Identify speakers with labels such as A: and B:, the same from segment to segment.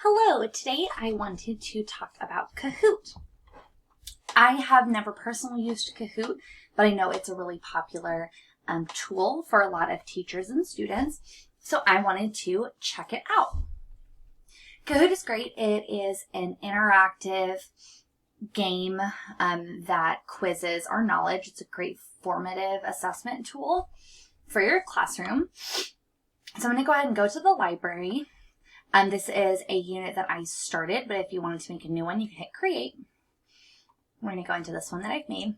A: Hello, today I wanted to talk about Kahoot. I have never personally used Kahoot, but I know it's a really popular tool for a lot of teachers and students, so I wanted to check it out. Kahoot is great. It is an interactive game that quizzes our knowledge. It's a great formative assessment tool for your classroom. So I'm going to go ahead and go to the library. This is a unit that I started, but if you wanted to make a new one, you can hit create. We're going to go into this one that I've made.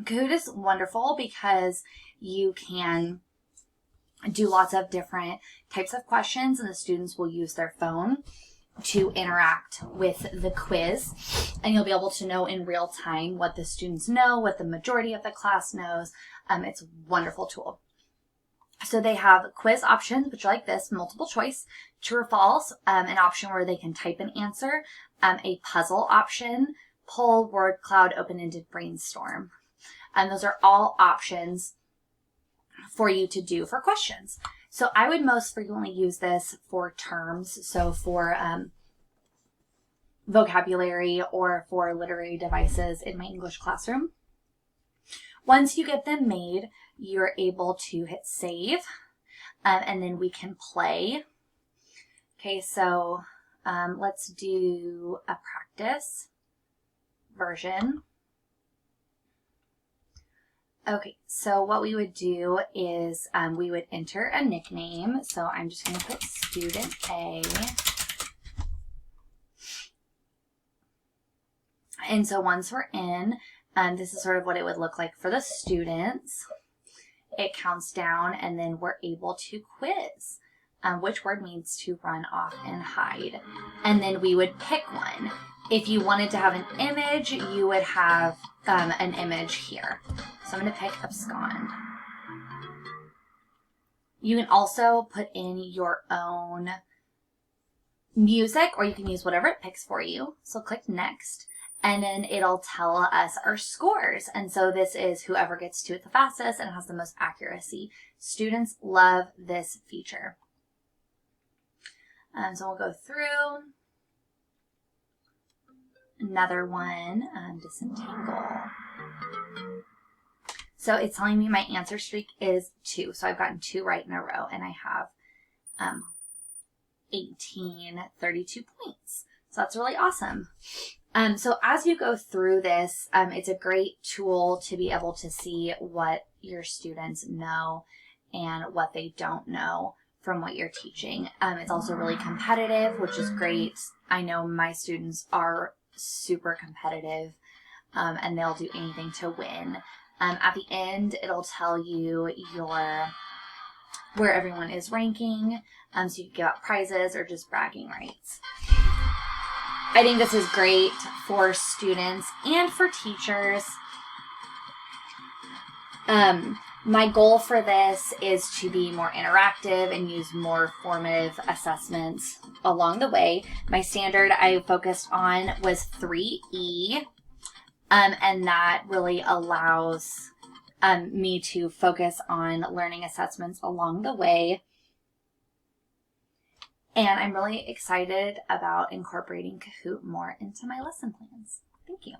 A: Kahoot is wonderful because you can do lots of different types of questions, and the students will use their phone to interact with the quiz, and you'll be able to know in real time what the students know, what the majority of the class knows. It's a wonderful tool. So they have quiz options, which are like this: multiple choice, true or false, an option where they can type an answer, a puzzle option, poll, word cloud, open-ended brainstorm. And those are all options for you to do for questions. So I would most frequently use this for terms, so for vocabulary or for literary devices in my English classroom. Once you get them made, you're able to hit save, and then we can play. Okay, so let's do a practice version. Okay, so what we would do is we would enter a nickname. So I'm just going to put student A. And so once we're in, this is sort of what it would look like for the students. It counts down, and then we're able to quiz which word means to run off and hide. And then we would pick one. If you wanted to have an image, you would have an image here. So I'm going to pick abscond. You can also put in your own music, or you can use whatever it picks for you. So click next. And then it'll tell us our scores. And so this is whoever gets to it the fastest and has the most accuracy. Students love this feature. So we'll go through. Another one, disentangle. So it's telling me my answer streak is 2. So I've gotten 2 right in a row, and I have 32 points. So that's really awesome. So as you go through this, it's a great tool to be able to see what your students know and what they don't know from what you're teaching. It's also really competitive, which is great. I know my students are super competitive, and they'll do anything to win. At the end, it'll tell you where everyone is ranking, so you can give out prizes or just bragging rights. I think this is great for students and for teachers. My goal for this is to be more interactive and use more formative assessments along the way. My standard I focused on was 3E, and that really allows me to focus on learning assessments along the way. And I'm really excited about incorporating Kahoot more into my lesson plans. Thank you.